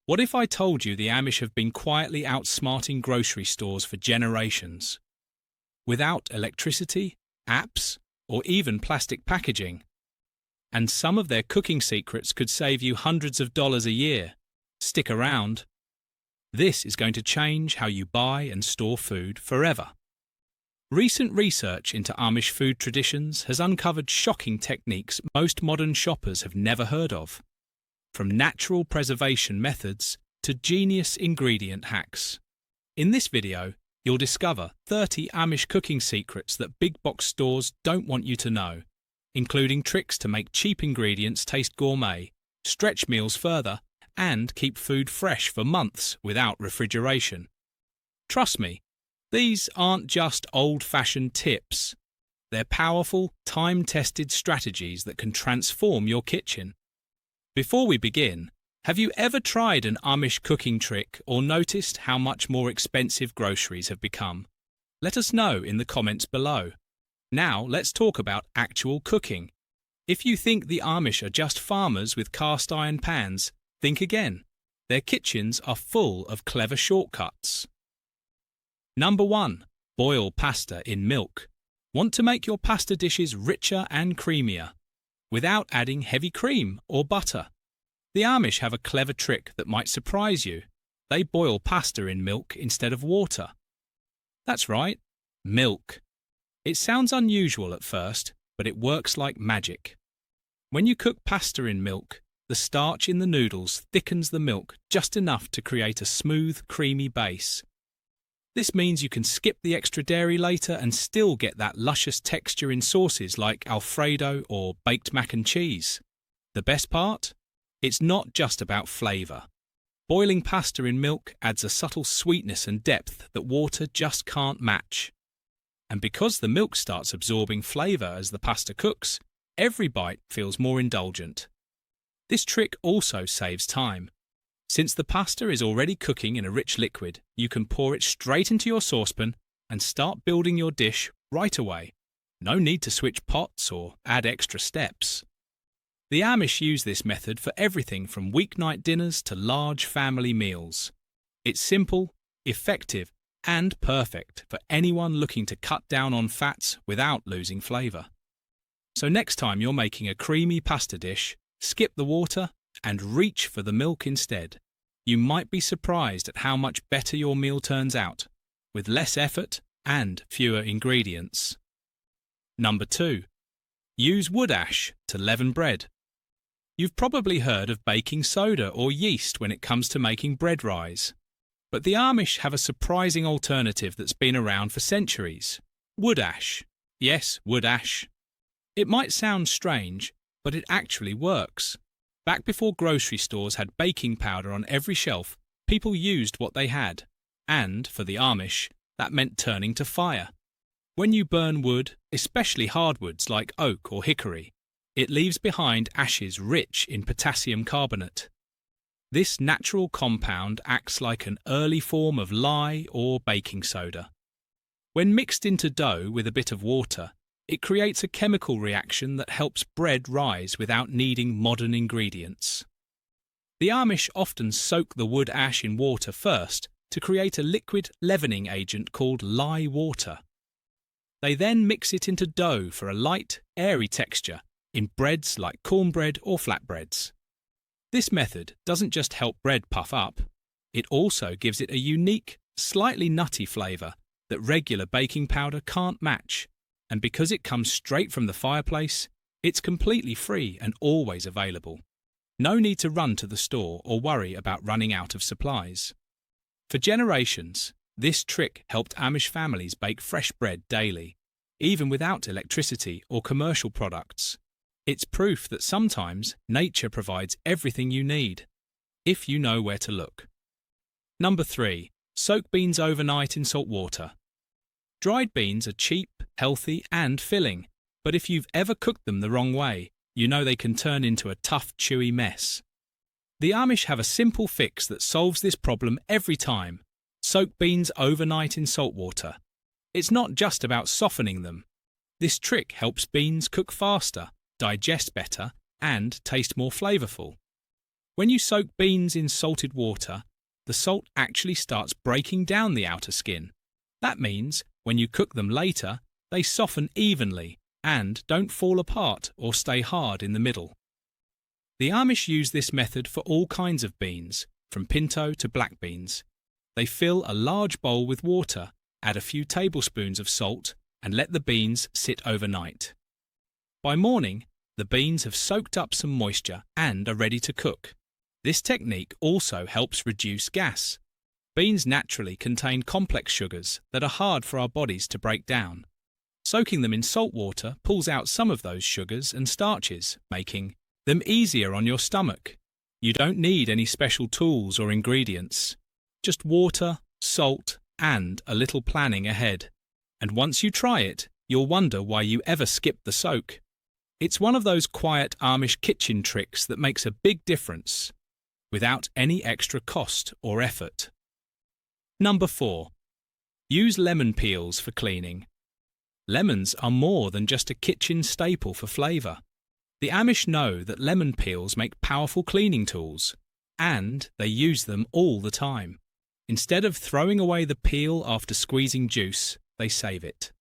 What if I told you the Amish have been quietly outsmarting grocery stores for generations? Without electricity, apps, or even plastic packaging. And some of their cooking secrets could save you hundreds of dollars a year. Stick around. This is going to change how you buy and store food forever. Recent research into Amish food traditions has uncovered shocking techniques most modern shoppers have never heard of. From natural preservation methods to genius ingredient hacks. In this video, you'll discover 30 Amish cooking secrets that big box stores don't want you to know, including tricks to make cheap ingredients taste gourmet, stretch meals further, and keep food fresh for months without refrigeration. Trust me, these aren't just old-fashioned tips. They're powerful, time-tested strategies that can transform your kitchen. Before we begin, have you ever tried an Amish cooking trick or noticed how much more expensive groceries have become? Let us know in the comments below. Now let's talk about actual cooking. If you think the Amish are just farmers with cast iron pans, think again. Their kitchens are full of clever shortcuts. Number 1. Boil pasta in milk. Want to make your pasta dishes richer and creamier without adding heavy cream or butter? The Amish have a clever trick that might surprise you. They boil pasta in milk instead of water. That's right, milk. It sounds unusual at first, but it works like magic. When you cook pasta in milk, the starch in the noodles thickens the milk just enough to create a smooth, creamy base. This means you can skip the extra dairy later and still get that luscious texture in sauces like Alfredo or baked mac and cheese. The best part? It's not just about flavour. Boiling pasta in milk adds a subtle sweetness and depth that water just can't match. And because the milk starts absorbing flavour as the pasta cooks, every bite feels more indulgent. This trick also saves time. Since the pasta is already cooking in a rich liquid, you can pour it straight into your saucepan and start building your dish right away. No need to switch pots or add extra steps. The Amish use this method for everything from weeknight dinners to large family meals. It's simple, effective, and perfect for anyone looking to cut down on fats without losing flavour. So next time you're making a creamy pasta dish, skip the water and reach for the milk instead. You might be surprised at how much better your meal turns out, with less effort and fewer ingredients. Number 2. Use wood ash to leaven bread. You've probably heard of baking soda or yeast when it comes to making bread rise. But the Amish have a surprising alternative that's been around for centuries. Wood ash. Yes, wood ash. It might sound strange, but it actually works. Back before grocery stores had baking powder on every shelf, people used what they had. And, for the Amish, that meant turning to fire. When you burn wood, especially hardwoods like oak or hickory, it leaves behind ashes rich in potassium carbonate. This natural compound acts like an early form of lye or baking soda. When mixed into dough with a bit of water, it creates a chemical reaction that helps bread rise without needing modern ingredients. The Amish often soak the wood ash in water first to create a liquid leavening agent called lye water. They then mix it into dough for a light, airy texture in breads like cornbread or flatbreads. This method doesn't just help bread puff up, it also gives it a unique, slightly nutty flavour that regular baking powder can't match. And because it comes straight from the fireplace, it's completely free and always available. No need to run to the store or worry about running out of supplies. For generations, this trick helped Amish families bake fresh bread daily, even without electricity or commercial products. It's proof that sometimes nature provides everything you need, if you know where to look. Number 3. Soak beans overnight in salt water. Dried beans are cheap, healthy and filling, but if you've ever cooked them the wrong way, you know they can turn into a tough, chewy mess. The Amish have a simple fix that solves this problem every time. Soak beans overnight in salt water. It's not just about softening them. This trick helps beans cook faster, digest better, and taste more flavourful. When you soak beans in salted water, the salt actually starts breaking down the outer skin. That means when you cook them later, they soften evenly and don't fall apart or stay hard in the middle. The Amish use this method for all kinds of beans, from pinto to black beans. They fill a large bowl with water, add a few tablespoons of salt, and let the beans sit overnight. By morning, the beans have soaked up some moisture and are ready to cook. This technique also helps reduce gas. Beans naturally contain complex sugars that are hard for our bodies to break down. Soaking them in salt water pulls out some of those sugars and starches, making them easier on your stomach. You don't need any special tools or ingredients. Just water, salt, and a little planning ahead. And once you try it, you'll wonder why you ever skipped the soak. It's one of those quiet Amish kitchen tricks that makes a big difference, without any extra cost or effort. Number 4. Use lemon peels for cleaning. Lemons are more than just a kitchen staple for flavour. The Amish know that lemon peels make powerful cleaning tools, and they use them all the time. Instead of throwing away the peel after squeezing juice, they save it.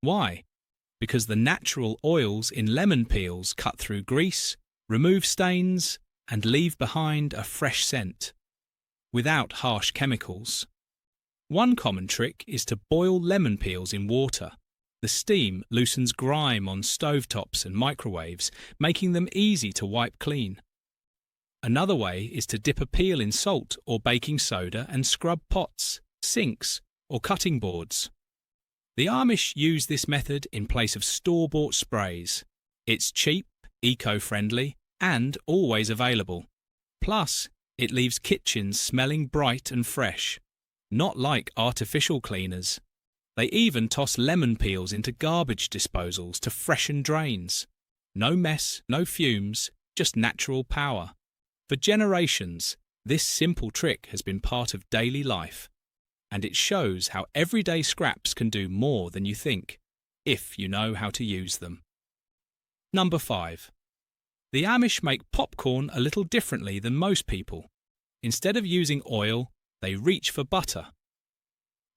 Why? Because the natural oils in lemon peels cut through grease, remove stains, and leave behind a fresh scent, without harsh chemicals. One common trick is to boil lemon peels in water. The steam loosens grime on stovetops and microwaves, making them easy to wipe clean. Another way is to dip a peel in salt or baking soda and scrub pots, sinks, or cutting boards. The Amish use this method in place of store-bought sprays. It's cheap, eco-friendly, and always available. Plus, it leaves kitchens smelling bright and fresh, not like artificial cleaners. They even toss lemon peels into garbage disposals to freshen drains. No mess, no fumes, just natural power. For generations, this simple trick has been part of daily life, and it shows how everyday scraps can do more than you think, if you know how to use them. Number 5. The Amish make popcorn a little differently than most people. Instead of using oil, they reach for butter.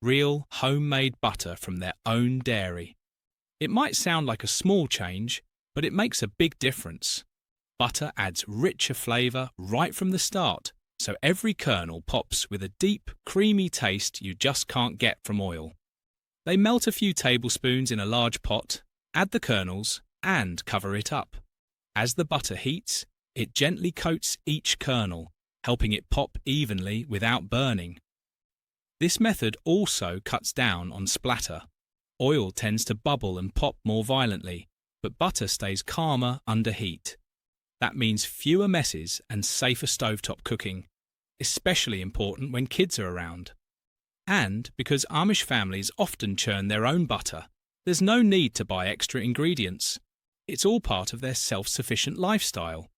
Real, homemade butter from their own dairy. It might sound like a small change, but it makes a big difference. Butter adds richer flavour right from the start, so every kernel pops with a deep, creamy taste you just can't get from oil. They melt a few tablespoons in a large pot, add the kernels, and cover it up. As the butter heats, it gently coats each kernel, helping it pop evenly without burning. This method also cuts down on splatter. Oil tends to bubble and pop more violently, but butter stays calmer under heat. That means fewer messes and safer stovetop cooking, especially important when kids are around. And because Amish families often churn their own butter, there's no need to buy extra ingredients. It's all part of their self-sufficient lifestyle.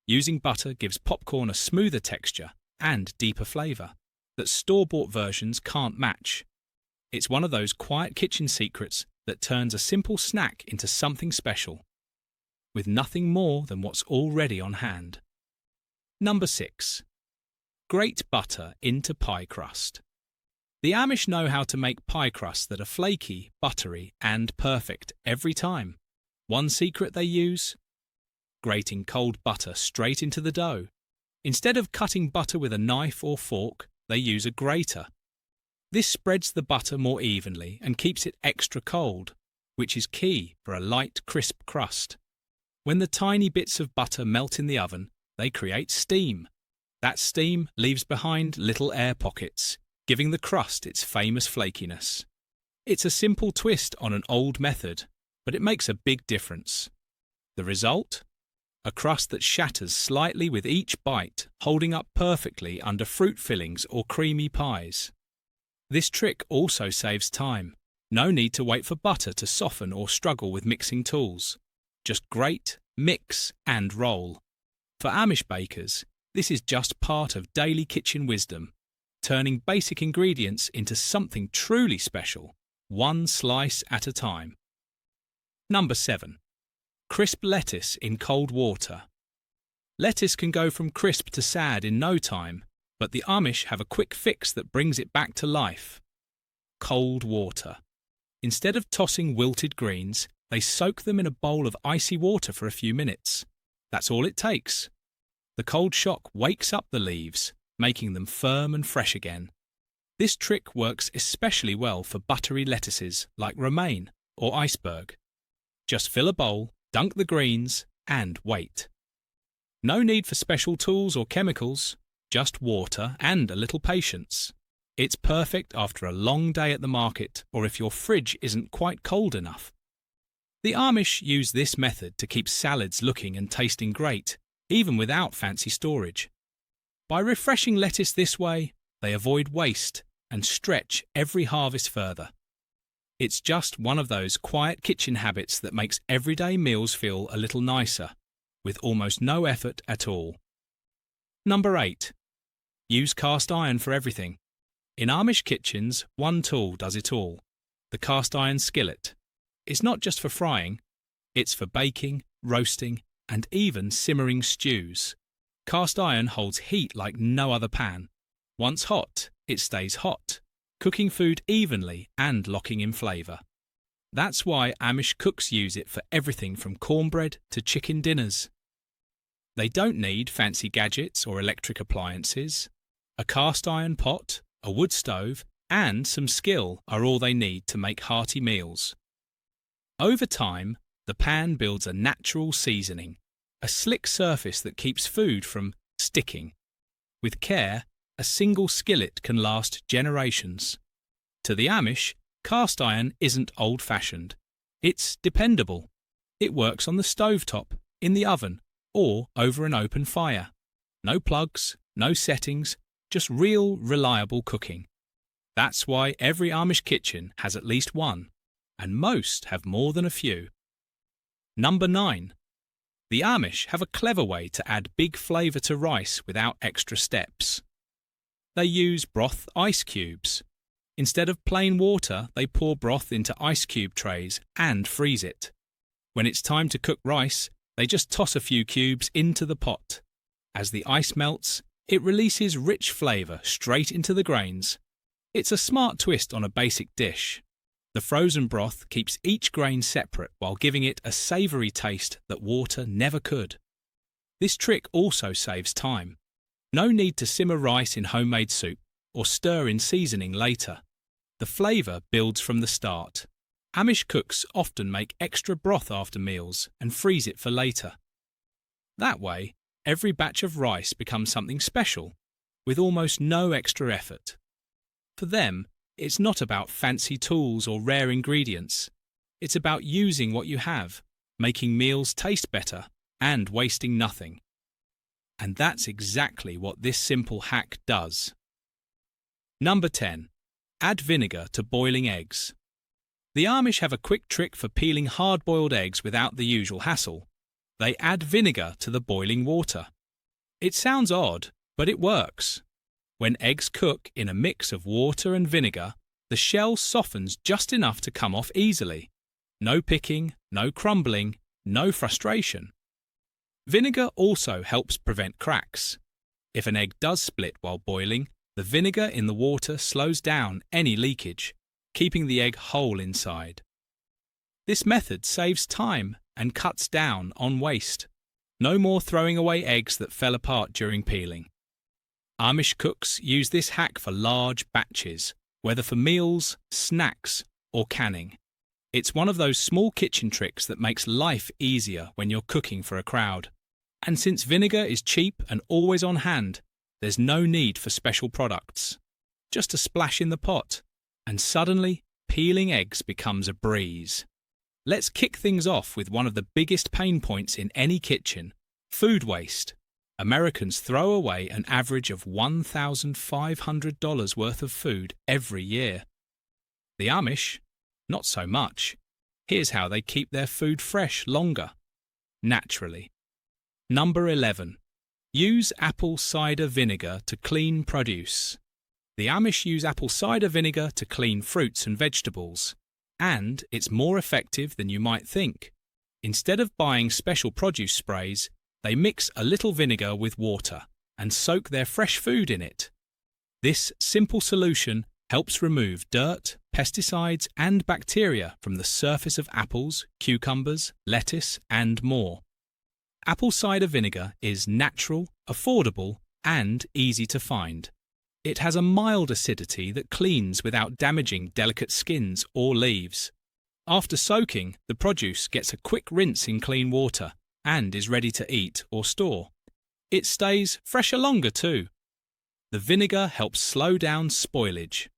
Using butter gives popcorn a smoother texture and deeper flavour that store-bought versions can't match. It's one of those quiet kitchen secrets that turns a simple snack into something special, with nothing more than what's already on hand. Number 6. Grate butter into pie crust. The Amish know how to make pie crusts that are flaky, buttery, and perfect every time. One secret they use? Grating cold butter straight into the dough. Instead of cutting butter with a knife or fork, they use a grater. This spreads the butter more evenly and keeps it extra cold, which is key for a light, crisp crust. When the tiny bits of butter melt in the oven, they create steam. That steam leaves behind little air pockets, giving the crust its famous flakiness. It's a simple twist on an old method, but it makes a big difference. The result? A crust that shatters slightly with each bite, holding up perfectly under fruit fillings or creamy pies. This trick also saves time. No need to wait for butter to soften or struggle with mixing tools. Just grate, mix, and roll. For Amish bakers, this is just part of daily kitchen wisdom, turning basic ingredients into something truly special, one slice at a time. Number 7. Crisp lettuce in cold water. Lettuce can go from crisp to sad in no time, but the Amish have a quick fix that brings it back to life. Cold water. Instead of tossing wilted greens, they soak them in a bowl of icy water for a few minutes. That's all it takes. The cold shock wakes up the leaves, making them firm and fresh again. This trick works especially well for buttery lettuces like romaine or iceberg. Just fill a bowl, dunk the greens, and wait. No need for special tools or chemicals, just water and a little patience. It's perfect after a long day at the market or if your fridge isn't quite cold enough. The Amish use this method to keep salads looking and tasting great, even without fancy storage. By refreshing lettuce this way, they avoid waste and stretch every harvest further. It's just one of those quiet kitchen habits that makes everyday meals feel a little nicer, with almost no effort at all. Number 8. Use cast iron for everything. In Amish kitchens, one tool does it all: the cast iron skillet. It's not just for frying, it's for baking, roasting, and even simmering stews. Cast iron holds heat like no other pan. Once hot, it stays hot, cooking food evenly and locking in flavour. That's why Amish cooks use it for everything from cornbread to chicken dinners. They don't need fancy gadgets or electric appliances. A cast iron pot, a wood stove, and some skill are all they need to make hearty meals. Over time, the pan builds a natural seasoning, a slick surface that keeps food from sticking. With care, a single skillet can last generations. To the Amish, cast iron isn't old-fashioned. It's dependable. It works on the stovetop, in the oven, or over an open fire. No plugs, no settings, just real, reliable cooking. That's why every Amish kitchen has at least one, and most have more than a few. Number 9. The Amish have a clever way to add big flavour to rice without extra steps. They use broth ice cubes. Instead of plain water, they pour broth into ice cube trays and freeze it. When it's time to cook rice, they just toss a few cubes into the pot. As the ice melts, it releases rich flavour straight into the grains. It's a smart twist on a basic dish. The frozen broth keeps each grain separate while giving it a savoury taste that water never could. This trick also saves time. No need to simmer rice in homemade soup or stir in seasoning later. The flavour builds from the start. Amish cooks often make extra broth after meals and freeze it for later. That way, every batch of rice becomes something special, with almost no extra effort. For them, it's not about fancy tools or rare ingredients. It's about using what you have, making meals taste better, and wasting nothing. And that's exactly what this simple hack does. Number 10. Add vinegar to boiling eggs. The Amish have a quick trick for peeling hard-boiled eggs without the usual hassle. They add vinegar to the boiling water. It sounds odd, but it works. When eggs cook in a mix of water and vinegar, the shell softens just enough to come off easily. No picking, no crumbling, no frustration. Vinegar also helps prevent cracks. If an egg does split while boiling, the vinegar in the water slows down any leakage, keeping the egg whole inside. This method saves time and cuts down on waste. No more throwing away eggs that fell apart during peeling. Amish cooks use this hack for large batches, whether for meals, snacks, or canning. It's one of those small kitchen tricks that makes life easier when you're cooking for a crowd. And since vinegar is cheap and always on hand, there's no need for special products. Just a splash in the pot, and suddenly, peeling eggs becomes a breeze. Let's kick things off with one of the biggest pain points in any kitchen: food waste. Americans throw away an average of $1,500 worth of food every year. The Amish, not so much. Here's how they keep their food fresh longer. Naturally. Number 11. Use apple cider vinegar to clean produce. The Amish use apple cider vinegar to clean fruits and vegetables. And it's more effective than you might think. Instead of buying special produce sprays, they mix a little vinegar with water and soak their fresh food in it. This simple solution helps remove dirt, pesticides and bacteria from the surface of apples, cucumbers, lettuce and more. Apple cider vinegar is natural, affordable and easy to find. It has a mild acidity that cleans without damaging delicate skins or leaves. After soaking, the produce gets a quick rinse in clean water and is ready to eat or store. It stays fresher longer too. The vinegar helps slow down spoilage.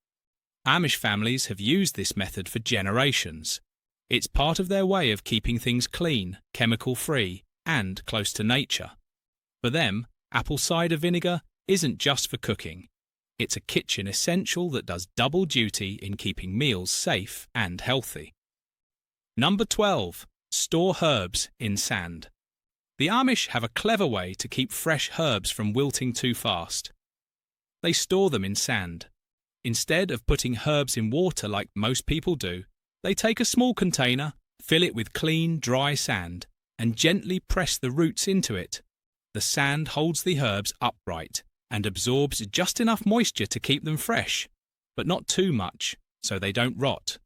Amish families have used this method for generations. It's part of their way of keeping things clean, chemical-free, and close to nature. For them, apple cider vinegar isn't just for cooking. It's a kitchen essential that does double duty in keeping meals safe and healthy. Number 12. Store herbs in sand. The Amish have a clever way to keep fresh herbs from wilting too fast. They store them in sand. Instead of putting herbs in water like most people do, they take a small container, fill it with clean, dry sand, and gently press the roots into it. The sand holds the herbs upright and absorbs just enough moisture to keep them fresh, but not too much, so they don't rot.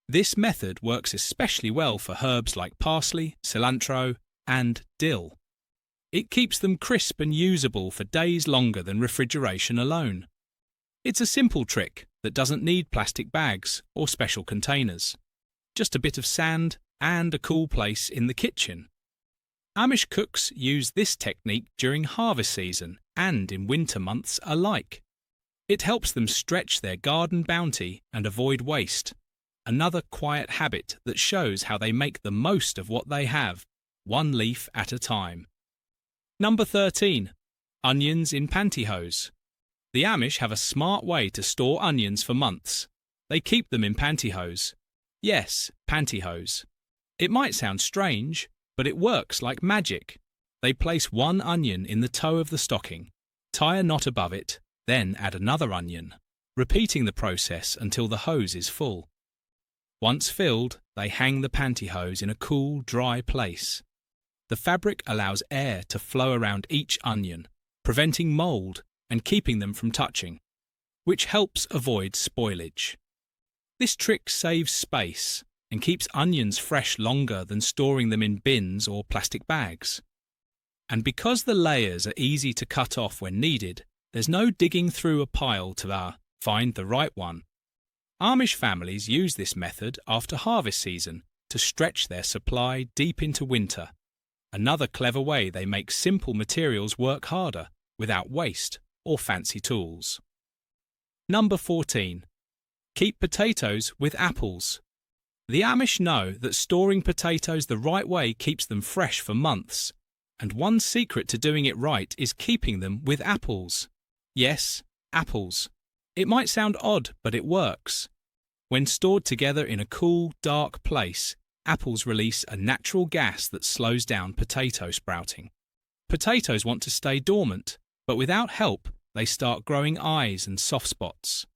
This method works especially well for herbs like parsley, cilantro, and dill. It keeps them crisp and usable for days longer than refrigeration alone. It's a simple trick that doesn't need plastic bags or special containers. Just a bit of sand and a cool place in the kitchen. Amish cooks use this technique during harvest season and in winter months alike. It helps them stretch their garden bounty and avoid waste. Another quiet habit that shows how they make the most of what they have, one leaf at a time. Number 13. Onions in pantyhose. The Amish have a smart way to store onions for months. They keep them in pantyhose. Yes, pantyhose. It might sound strange, but it works like magic. They place one onion in the toe of the stocking, tie a knot above it, then add another onion, repeating the process until the hose is full. Once filled, they hang the pantyhose in a cool, dry place. The fabric allows air to flow around each onion, preventing mould and keeping them from touching, which helps avoid spoilage. This trick saves space and keeps onions fresh longer than storing them in bins or plastic bags. And because the layers are easy to cut off when needed, there's no digging through a pile to find the right one. Amish families use this method after harvest season to stretch their supply deep into winter. Another clever way they make simple materials work harder, without waste or fancy tools. Number 14. Keep potatoes with apples. The Amish know that storing potatoes the right way keeps them fresh for months, and one secret to doing it right is keeping them with apples. Yes, apples. It might sound odd, but it works. When stored together in a cool, dark place, apples release a natural gas that slows down potato sprouting. Potatoes want to stay dormant, but without help, they start growing eyes and soft spots.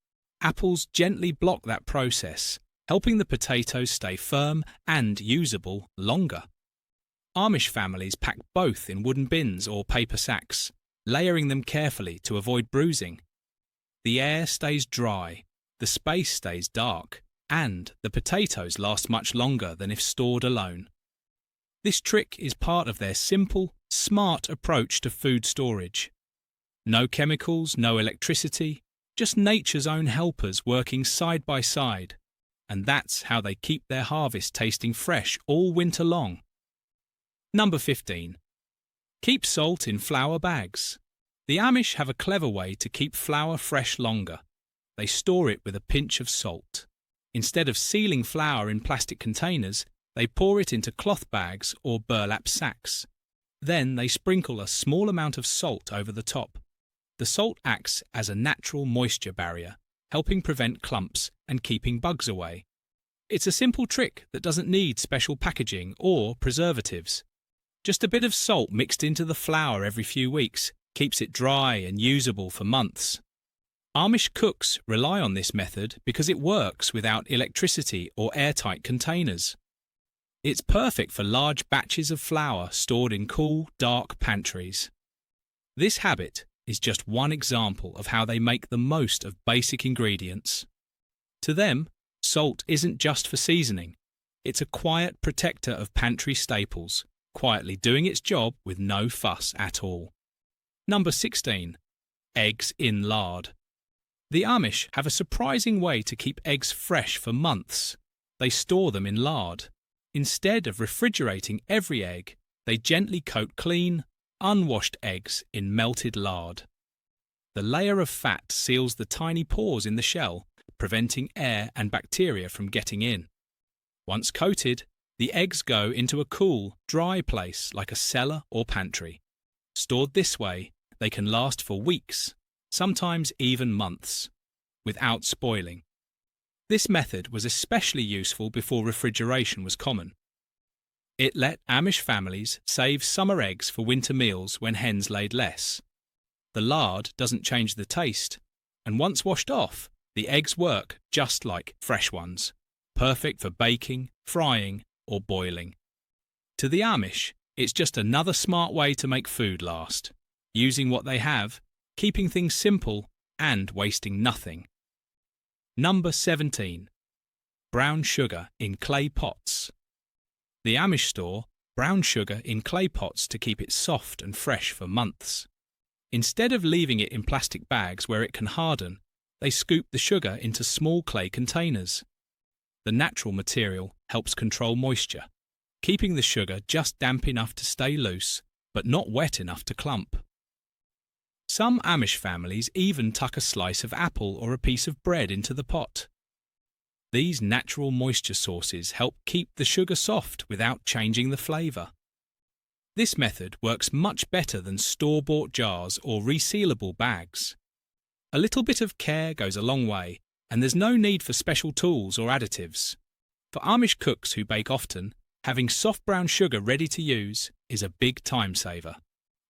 Apples gently block that process, helping the potatoes stay firm and usable longer. Amish families pack both in wooden bins or paper sacks, layering them carefully to avoid bruising. The air stays dry, the space stays dark, and the potatoes last much longer than if stored alone. This trick is part of their simple, smart approach to food storage. No chemicals, no electricity, just nature's own helpers working side by side. And that's how they keep their harvest tasting fresh all winter long. Number 15. Keep salt in flour bags. The Amish have a clever way to keep flour fresh longer. They store it with a pinch of salt. Instead of sealing flour in plastic containers, they pour it into cloth bags or burlap sacks. Then they sprinkle a small amount of salt over the top. The salt acts as a natural moisture barrier, helping prevent clumps and keeping bugs away. It's a simple trick that doesn't need special packaging or preservatives. Just a bit of salt mixed into the flour every few weeks keeps it dry and usable for months. Amish cooks rely on this method because it works without electricity or airtight containers. It's perfect for large batches of flour stored in cool, dark pantries. This habit is just one example of how they make the most of basic ingredients. To them, salt isn't just for seasoning. It's a quiet protector of pantry staples, quietly doing its job with no fuss at all. Number 16. Eggs in lard. The Amish have a surprising way to keep eggs fresh for months. They store them in lard. Instead of refrigerating every egg, they gently coat clean, unwashed eggs in melted lard. The layer of fat seals the tiny pores in the shell, preventing air and bacteria from getting in. Once coated, the eggs go into a cool, dry place like a cellar or pantry. Stored this way, they can last for weeks, sometimes even months, without spoiling. This method was especially useful before refrigeration was common. It let Amish families save summer eggs for winter meals when hens laid less. The lard doesn't change the taste, and once washed off, the eggs work just like fresh ones, perfect for baking, frying, or boiling. To the Amish, it's just another smart way to make food last, using what they have, keeping things simple, and wasting nothing. Number 17. Brown sugar in clay pots. The Amish store brown sugar in clay pots to keep it soft and fresh for months. Instead of leaving it in plastic bags where it can harden, they scoop the sugar into small clay containers. The natural material helps control moisture, keeping the sugar just damp enough to stay loose, but not wet enough to clump. Some Amish families even tuck a slice of apple or a piece of bread into the pot. These natural moisture sources help keep the sugar soft without changing the flavour. This method works much better than store-bought jars or resealable bags. A little bit of care goes a long way, and there's no need for special tools or additives. For Amish cooks who bake often, having soft brown sugar ready to use is a big time saver.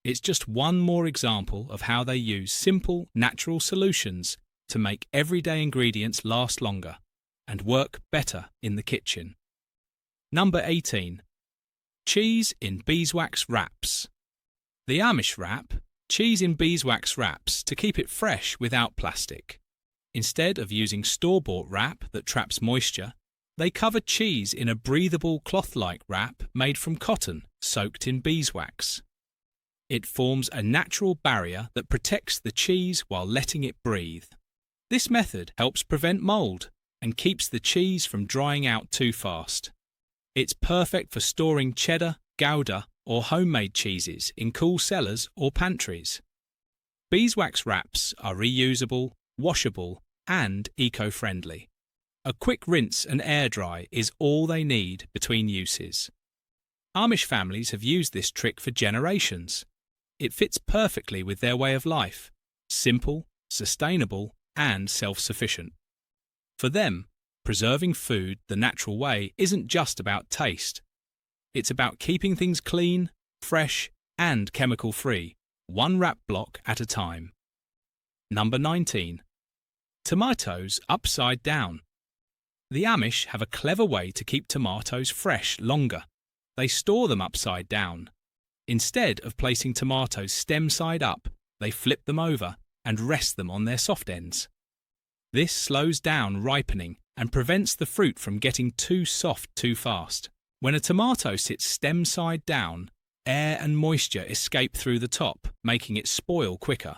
It's just one more example of how they use simple, natural solutions to make everyday ingredients last longer and work better in the kitchen. Number 18. Cheese in beeswax wraps. The Amish wrap cheese in beeswax wraps to keep it fresh without plastic. Instead of using store-bought wrap that traps moisture, they cover cheese in a breathable cloth-like wrap made from cotton soaked in beeswax. It forms a natural barrier that protects the cheese while letting it breathe. This method helps prevent mold and keeps the cheese from drying out too fast. It's perfect for storing cheddar, Gouda, or homemade cheeses in cool cellars or pantries. Beeswax wraps are reusable, washable, and eco-friendly. A quick rinse and air dry is all they need between uses. Amish families have used this trick for generations. It fits perfectly with their way of life: simple, sustainable, and self-sufficient. For them, preserving food the natural way isn't just about taste. It's about keeping things clean, fresh, and chemical-free, one wrap block at a time. Number 19. Tomatoes upside down. The Amish have a clever way to keep tomatoes fresh longer. They store them upside down. Instead of placing tomatoes stem side up, they flip them over and rest them on their soft ends. This slows down ripening and prevents the fruit from getting too soft too fast. When a tomato sits stem side down, air and moisture escape through the top, making it spoil quicker.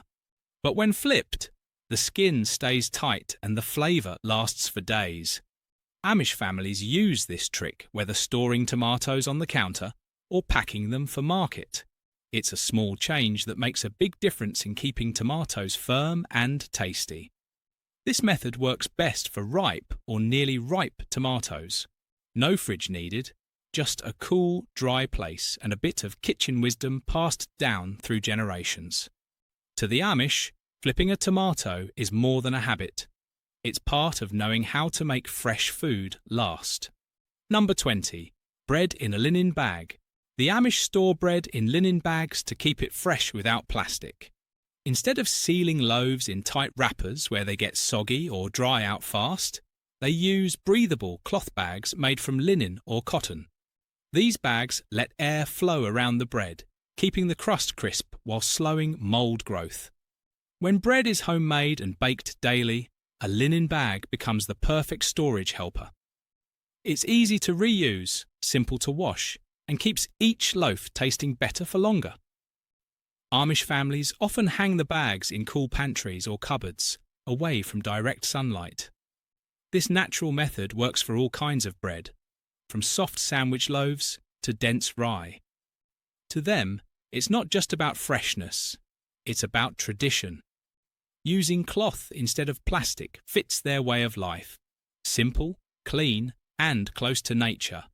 But when flipped, the skin stays tight and the flavour lasts for days. Amish families use this trick whether storing tomatoes on the counter or packing them for market. It's a small change that makes a big difference in keeping tomatoes firm and tasty. This method works best for ripe or nearly ripe tomatoes. No fridge needed, just a cool, dry place and a bit of kitchen wisdom passed down through generations. To the Amish, flipping a tomato is more than a habit. It's part of knowing how to make fresh food last. Number 20. Bread in a linen bag. The Amish store bread in linen bags to keep it fresh without plastic. Instead of sealing loaves in tight wrappers where they get soggy or dry out fast, they use breathable cloth bags made from linen or cotton. These bags let air flow around the bread, keeping the crust crisp while slowing mould growth. When bread is homemade and baked daily, a linen bag becomes the perfect storage helper. It's easy to reuse, simple to wash, and keeps each loaf tasting better for longer. Amish families often hang the bags in cool pantries or cupboards, away from direct sunlight. This natural method works for all kinds of bread, from soft sandwich loaves to dense rye. To them, it's not just about freshness, it's about tradition. Using cloth instead of plastic fits their way of life. Simple, clean, and close to nature.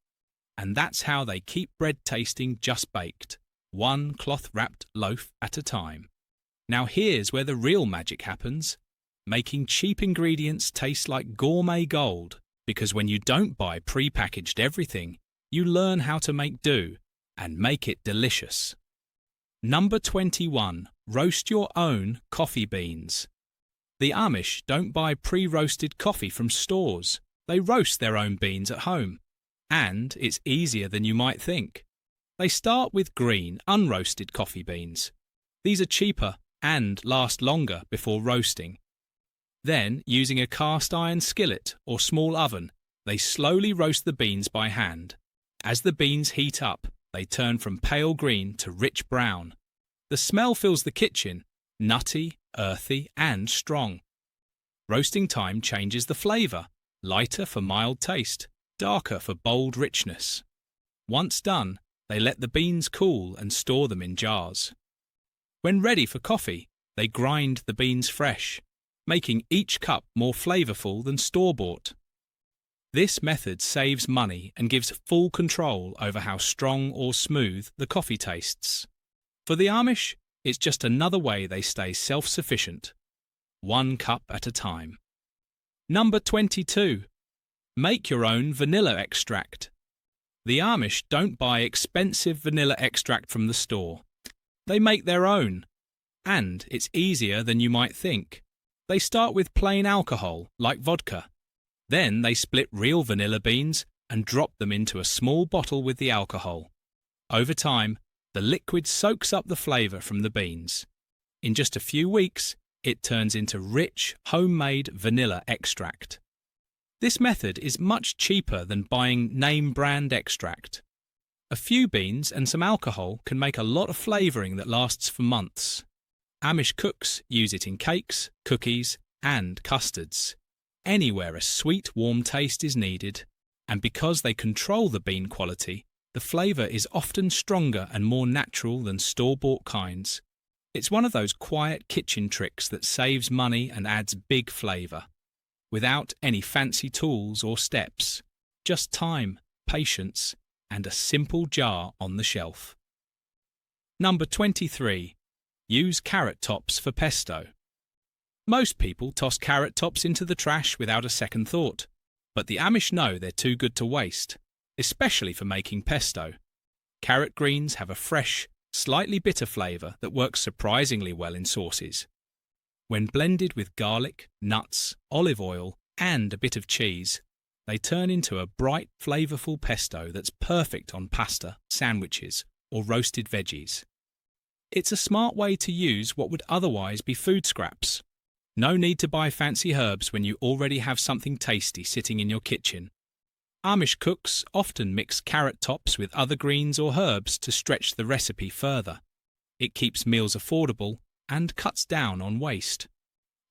And that's how they keep bread tasting just baked, one cloth-wrapped loaf at a time. Now here's where the real magic happens. Making cheap ingredients taste like gourmet gold, because when you don't buy pre-packaged everything, you learn how to make do and make it delicious. Number 21. Roast your own coffee beans. The Amish don't buy pre-roasted coffee from stores. They roast their own beans at home. And it's easier than you might think. They start with green, unroasted coffee beans. These are cheaper and last longer before roasting. Then, using a cast iron skillet or small oven, they slowly roast the beans by hand. As the beans heat up, they turn from pale green to rich brown. The smell fills the kitchen, nutty, earthy, and strong. Roasting time changes the flavour, lighter for mild taste, darker for bold richness. Once done, they let the beans cool and store them in jars. When ready for coffee, they grind the beans fresh, making each cup more flavourful than store-bought. This method saves money and gives full control over how strong or smooth the coffee tastes. For the Amish, it's just another way they stay self-sufficient, one cup at a time. Number 22. Make your own vanilla extract. The Amish don't buy expensive vanilla extract from the store. They make their own, and it's easier than you might think. They start with plain alcohol, like vodka. Then they split real vanilla beans and drop them into a small bottle with the alcohol. Over time, the liquid soaks up the flavour from the beans. In just a few weeks, it turns into rich, homemade vanilla extract. This method is much cheaper than buying name-brand extract. A few beans and some alcohol can make a lot of flavouring that lasts for months. Amish cooks use it in cakes, cookies, and custards. Anywhere a sweet, warm taste is needed, and because they control the bean quality, the flavour is often stronger and more natural than store-bought kinds. It's one of those quiet kitchen tricks that saves money and adds big flavour. Without any fancy tools or steps, just time, patience, and a simple jar on the shelf. Number 23. Use carrot tops for pesto. Most people toss carrot tops into the trash without a second thought, but the Amish know they're too good to waste, especially for making pesto. Carrot greens have a fresh, slightly bitter flavour that works surprisingly well in sauces. When blended with garlic, nuts, olive oil, and a bit of cheese, they turn into a bright, flavourful pesto that's perfect on pasta, sandwiches, or roasted veggies. It's a smart way to use what would otherwise be food scraps. No need to buy fancy herbs when you already have something tasty sitting in your kitchen. Amish cooks often mix carrot tops with other greens or herbs to stretch the recipe further. It keeps meals affordable and cuts down on waste.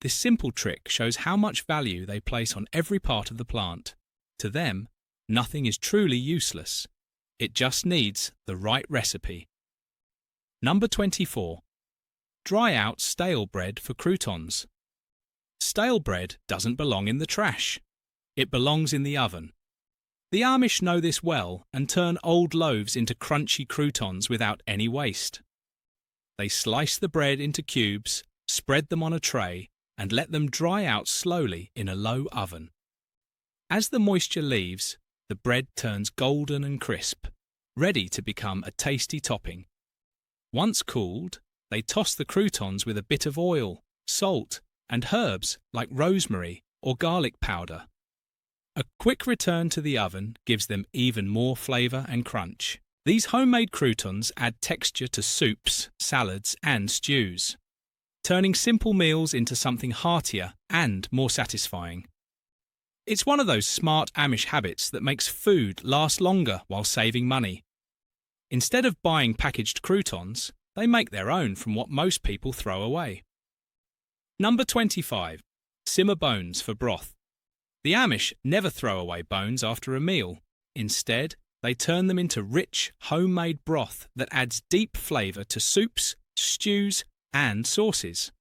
This simple trick shows how much value they place on every part of the plant. To them, nothing is truly useless. It just needs the right recipe. Number 24. Dry out stale bread for croutons. Stale bread doesn't belong in the trash. It belongs in the oven. The Amish know this well and turn old loaves into crunchy croutons without any waste. They slice the bread into cubes, spread them on a tray, and let them dry out slowly in a low oven. As the moisture leaves, the bread turns golden and crisp, ready to become a tasty topping. Once cooled, they toss the croutons with a bit of oil, salt, and herbs like rosemary or garlic powder. A quick return to the oven gives them even more flavour and crunch. These homemade croutons add texture to soups, salads, and stews, turning simple meals into something heartier and more satisfying. It's one of those smart Amish habits that makes food last longer while saving money. Instead of buying packaged croutons, they make their own from what most people throw away. Number 25. Simmer bones for broth. The Amish never throw away bones after a meal. Instead, they turn them into rich, homemade broth that adds deep flavour to soups, stews, and sauces.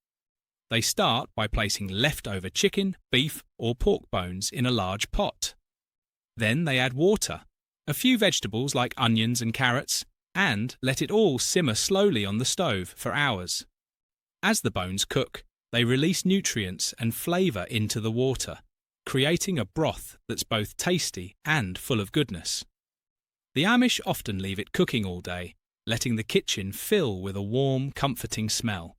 They start by placing leftover chicken, beef, or pork bones in a large pot. Then they add water, a few vegetables like onions and carrots, and let it all simmer slowly on the stove for hours. As the bones cook, they release nutrients and flavour into the water, creating a broth that's both tasty and full of goodness. The Amish often leave it cooking all day, letting the kitchen fill with a warm, comforting smell.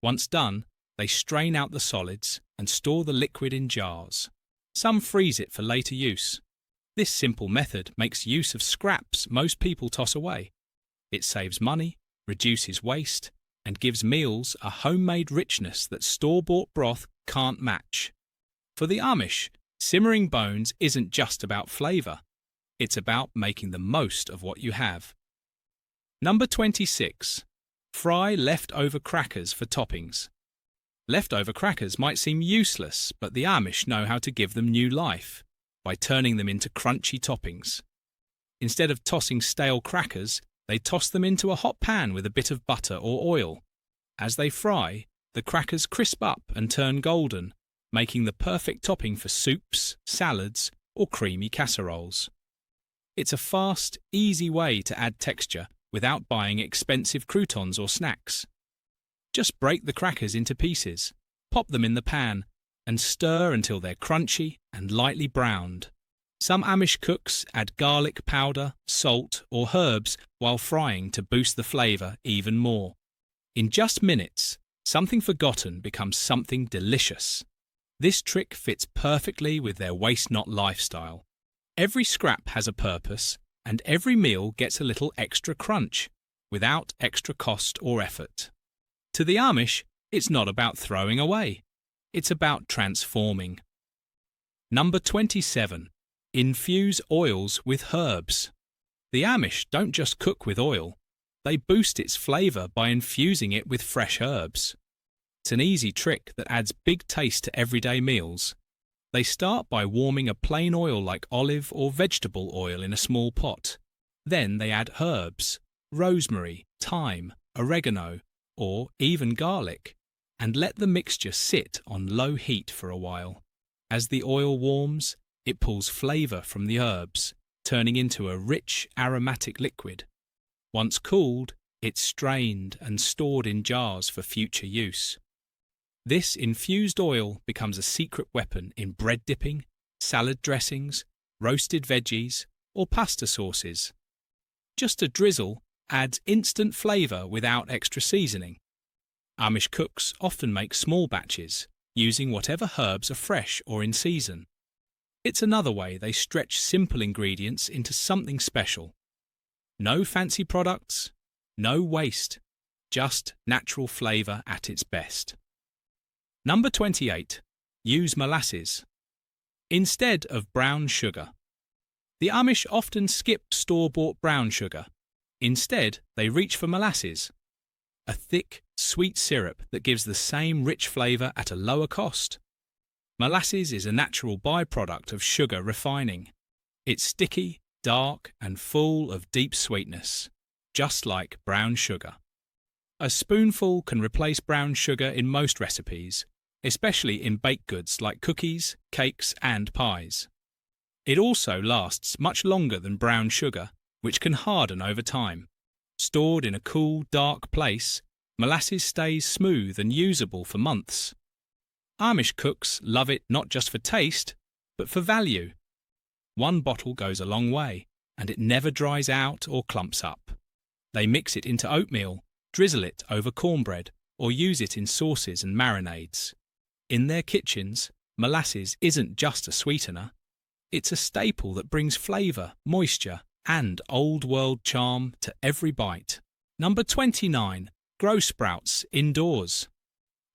Once done, they strain out the solids and store the liquid in jars. Some freeze it for later use. This simple method makes use of scraps most people toss away. It saves money, reduces waste, and gives meals a homemade richness that store-bought broth can't match. For the Amish, simmering bones isn't just about flavour. It's about making the most of what you have. Number 26. Fry leftover crackers for toppings. Leftover crackers might seem useless, but the Amish know how to give them new life by turning them into crunchy toppings. Instead of tossing stale crackers, they toss them into a hot pan with a bit of butter or oil. As they fry, the crackers crisp up and turn golden, making the perfect topping for soups, salads, or creamy casseroles. It's a fast, easy way to add texture without buying expensive croutons or snacks. Just break the crackers into pieces, pop them in the pan, and stir until they're crunchy and lightly browned. Some Amish cooks add garlic powder, salt, or herbs while frying to boost the flavour even more. In just minutes, something forgotten becomes something delicious. This trick fits perfectly with their waste-not lifestyle. Every scrap has a purpose, and every meal gets a little extra crunch, without extra cost or effort. To the Amish, it's not about throwing away. It's about transforming. Number 27. Infuse oils with herbs. The Amish don't just cook with oil. They boost its flavour by infusing it with fresh herbs. It's an easy trick that adds big taste to everyday meals. They start by warming a plain oil like olive or vegetable oil in a small pot. Then they add herbs, rosemary, thyme, oregano, or even garlic, and let the mixture sit on low heat for a while. As the oil warms, it pulls flavour from the herbs, turning into a rich, aromatic liquid. Once cooled, it's strained and stored in jars for future use. This infused oil becomes a secret weapon in bread dipping, salad dressings, roasted veggies, or pasta sauces. Just a drizzle adds instant flavour without extra seasoning. Amish cooks often make small batches, using whatever herbs are fresh or in season. It's another way they stretch simple ingredients into something special. No fancy products, no waste, just natural flavour at its best. Number 28. Use molasses instead of brown sugar. The Amish often skip store-bought brown sugar. Instead, they reach for molasses, a thick, sweet syrup that gives the same rich flavour at a lower cost. Molasses is a natural byproduct of sugar refining. It's sticky, dark, and full of deep sweetness, just like brown sugar. A spoonful can replace brown sugar in most recipes, especially in baked goods like cookies, cakes, and pies. It also lasts much longer than brown sugar, which can harden over time. Stored in a cool, dark place, molasses stays smooth and usable for months. Amish cooks love it not just for taste, but for value. One bottle goes a long way, and it never dries out or clumps up. They mix it into oatmeal, drizzle it over cornbread, or use it in sauces and marinades. In their kitchens, molasses isn't just a sweetener. It's a staple that brings flavour, moisture, and old-world charm to every bite. Number 29. Grow sprouts indoors.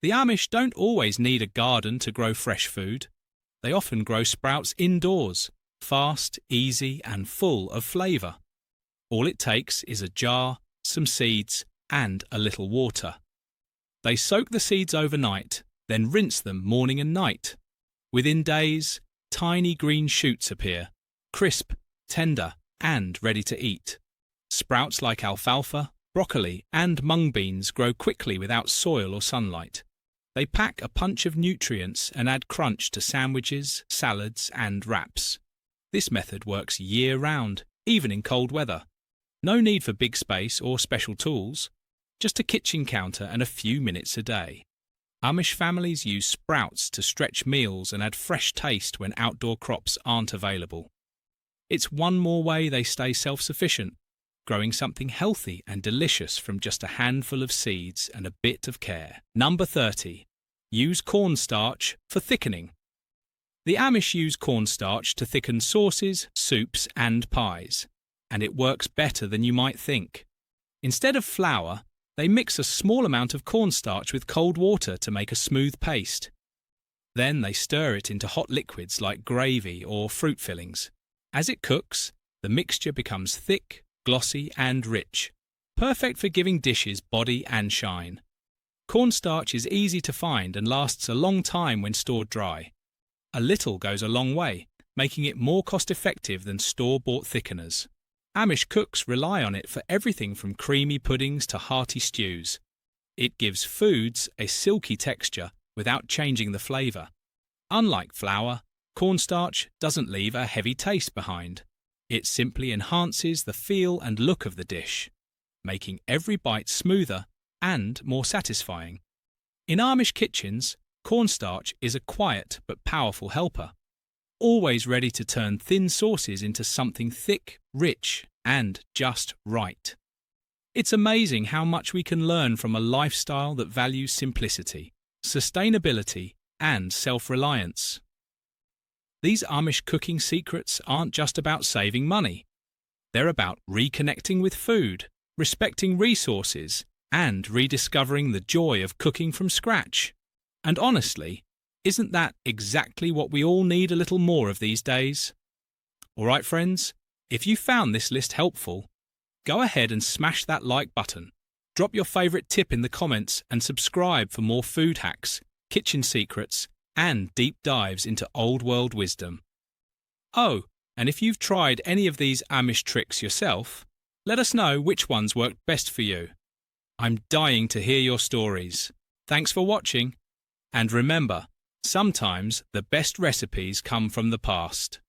The Amish don't always need a garden to grow fresh food. They often grow sprouts indoors, fast, easy, and full of flavour. All it takes is a jar, some seeds, and a little water. They soak the seeds overnight, then rinse them morning and night. Within days, tiny green shoots appear, crisp, tender, and ready to eat. Sprouts like alfalfa, broccoli, and mung beans grow quickly without soil or sunlight. They pack a punch of nutrients and add crunch to sandwiches, salads, and wraps. This method works year-round, even in cold weather. No need for big space or special tools, just a kitchen counter and a few minutes a day. Amish families use sprouts to stretch meals and add fresh taste when outdoor crops aren't available. It's one more way they stay self-sufficient, growing something healthy and delicious from just a handful of seeds and a bit of care. Number 30. Use cornstarch for thickening. The Amish use cornstarch to thicken sauces, soups, and pies, and it works better than you might think. Instead of flour, they mix a small amount of cornstarch with cold water to make a smooth paste. Then they stir it into hot liquids like gravy or fruit fillings. As it cooks, the mixture becomes thick, glossy, and rich, perfect for giving dishes body and shine. Cornstarch is easy to find and lasts a long time when stored dry. A little goes a long way, making it more cost-effective than store-bought thickeners. Amish cooks rely on it for everything from creamy puddings to hearty stews. It gives foods a silky texture without changing the flavour. Unlike flour, cornstarch doesn't leave a heavy taste behind. It simply enhances the feel and look of the dish, making every bite smoother and more satisfying. In Amish kitchens, cornstarch is a quiet but powerful helper, always ready to turn thin sauces into something thick, rich, and just right. It's amazing how much we can learn from a lifestyle that values simplicity, sustainability, and self-reliance. These Amish cooking secrets aren't just about saving money. They're about reconnecting with food, respecting resources, and rediscovering the joy of cooking from scratch. And honestly, isn't that exactly what we all need a little more of these days? All right, friends, if you found this list helpful, go ahead and smash that like button. Drop your favourite tip in the comments and subscribe for more food hacks, kitchen secrets, and deep dives into old world wisdom. Oh, and if you've tried any of these Amish tricks yourself, let us know which ones worked best for you. I'm dying to hear your stories. Thanks for watching. And remember, sometimes the best recipes come from the past.